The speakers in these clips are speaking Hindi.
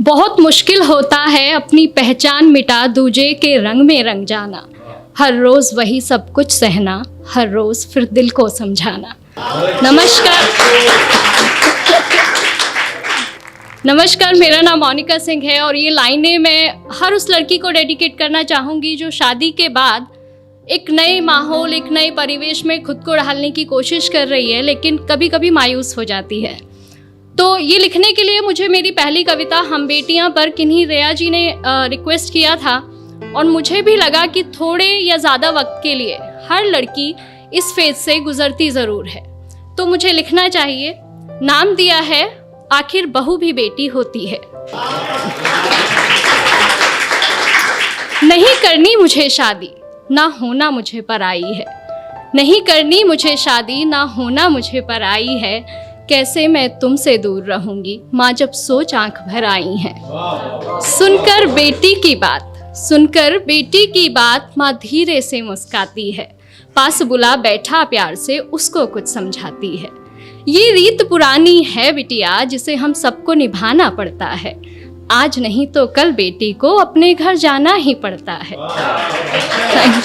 बहुत मुश्किल होता है अपनी पहचान मिटा दूजे के रंग में रंग जाना। हर रोज़ वही सब कुछ सहना, हर रोज़ फिर दिल को समझाना। नमस्कार, मेरा नाम मोनिका सिंह है और ये लाइनें मैं हर उस लड़की को डेडिकेट करना चाहूँगी जो शादी के बाद एक नए माहौल, एक नए परिवेश में खुद को ढालने की कोशिश कर रही है, लेकिन कभी कभी मायूस हो जाती है। तो ये लिखने के लिए मुझे मेरी पहली कविता हम बेटियां पर किन्हीं रेया जी ने रिक्वेस्ट किया था और मुझे भी लगा कि थोड़े या ज़्यादा वक्त के लिए हर लड़की इस फेज से गुजरती ज़रूर है, तो मुझे लिखना चाहिए। नाम दिया है आखिर बहू भी बेटी होती है। नहीं करनी मुझे शादी, ना होना मुझे पराई है। नहीं करनी मुझे शादी, ना होना मुझे पराई है। कैसे मैं तुमसे दूर रहूंगी, माँ जब सोच आंख भर आई है। सुनकर बेटी की बात माँ धीरे से मुस्काती है। पास बुला बैठा प्यार से उसको कुछ समझाती है। ये रीत पुरानी है बिटिया, जिसे हम सबको निभाना पड़ता है। आज नहीं तो कल बेटी को अपने घर जाना ही पड़ता है। Thank you.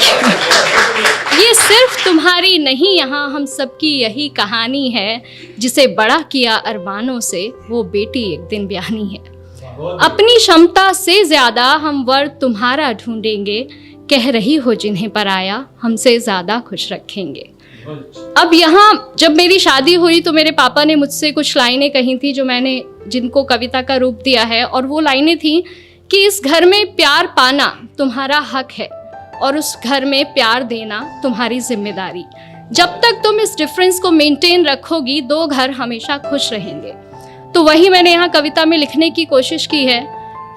ये सिर्फ तुम्हारी नहीं, यहाँ हम सबकी यही कहानी है। जिसे बड़ा किया अरमानों से, वो बेटी एक दिन ब्याहनी है। अपनी क्षमता से ज्यादा हम वर तुम्हारा ढूंढेंगे। कह रही हो जिन्हें पराया, हमसे ज्यादा खुश रखेंगे। अब यहाँ जब मेरी शादी हुई तो मेरे पापा ने मुझसे कुछ लाइनें कही थी जिनको कविता का रूप दिया है, और वो लाइनें थी कि इस घर में प्यार पाना तुम्हारा हक है और उस घर में प्यार देना तुम्हारी जिम्मेदारी। जब तक तुम इस डिफरेंस को मेंटेन रखोगी, दो घर हमेशा खुश रहेंगे। तो वही मैंने यहाँ कविता में लिखने की कोशिश की है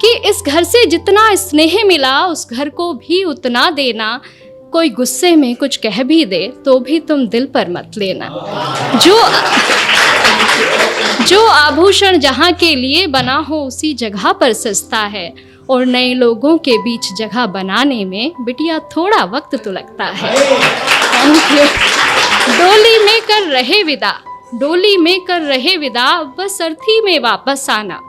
कि इस घर से जितना स्नेह मिला, उस घर को भी उतना देना। कोई गुस्से में कुछ कह भी दे तो भी तुम दिल पर मत लेना। जो आभूषण जहाँ के लिए बना हो, उसी जगह पर सस्ता है। और नए लोगों के बीच जगह बनाने में बिटिया थोड़ा वक्त तो लगता है। डोली में कर रहे विदा, बस अर्थी में वापस आना।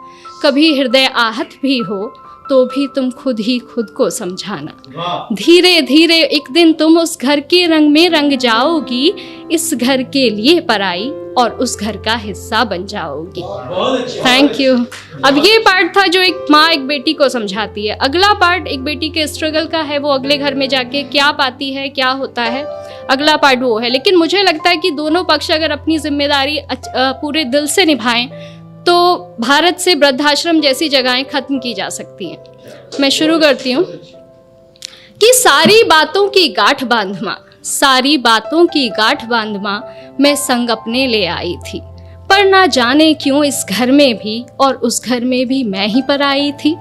कभी हृदय आहत भी हो तो भी तुम खुद ही खुद को समझाना। धीरे धीरे एक दिन तुम उस घर के रंग में रंग जाओगी। इस घर के लिए पराई और उस घर का हिस्सा बन जाओगी। Thank you. अब ये पार्ट था जो एक माँ एक बेटी को समझाती है। अगला पार्ट एक बेटी के स्ट्रगल का है, वो अगले घर में जाके क्या पाती है, क्या होता है, अगला पार्ट वो है। लेकिन मुझे लगता है कि दोनों पक्ष अगर अपनी जिम्मेदारी पूरे दिल से निभाएं तो भारत से वृद्धाश्रम जैसी जगहें खत्म की जा सकती हैं। मैं शुरू करती हूँ कि सारी बातों की गांठ बांध माँ मैं संग अपने ले आई थी। पर ना जाने क्यों इस घर में भी और उस घर में भी मैं ही पर आई थी।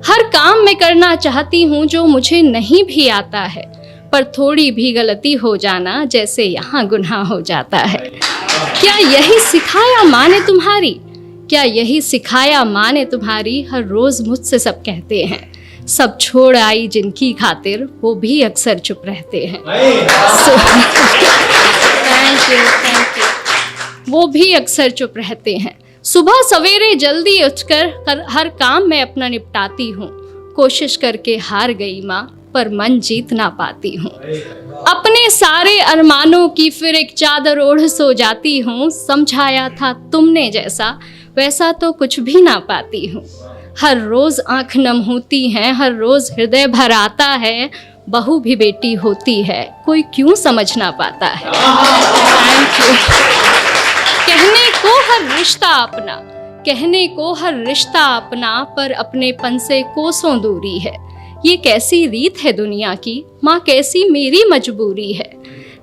हर काम मैं करना चाहती हूँ जो मुझे नहीं भी आता है, पर थोड़ी भी गलती हो जाना जैसे यहाँ गुनाह हो जाता है। क्या यही सिखाया माँ ने तुम्हारी, हर रोज मुझसे सब कहते हैं। सब छोड़ आई जिनकी खातिर, वो भी अक्सर चुप रहते हैं। Thank you. वो भी अक्सर चुप रहते हैं। सुबह सवेरे जल्दी उठकर हर काम मैं अपना निपटाती हूँ। कोशिश करके हार गई माँ, पर मन जीत ना पाती हूँ। अपने सारे अरमानों की फिर एक चादर ओढ़ सो जाती हूँ। समझाया था तुमने जैसा, वैसा तो कुछ भी ना पाती हूँ। हर रोज आंख नम होती है, हर रोज हृदय भर आता है। बहू भी बेटी होती है, कोई क्यों समझ ना पाता है। Thank you. कहने को हर रिश्ता अपना, पर अपनेपन से कोसों दूरी है। ये कैसी रीत है दुनिया की, माँ कैसी मेरी मजबूरी है।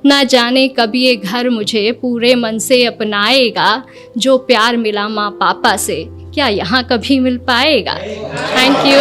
ना जाने कब ये घर मुझे पूरे मन से अपनाएगा। जो प्यार मिला माँ पापा से, क्या यहाँ कभी मिल पाएगा। Thank you.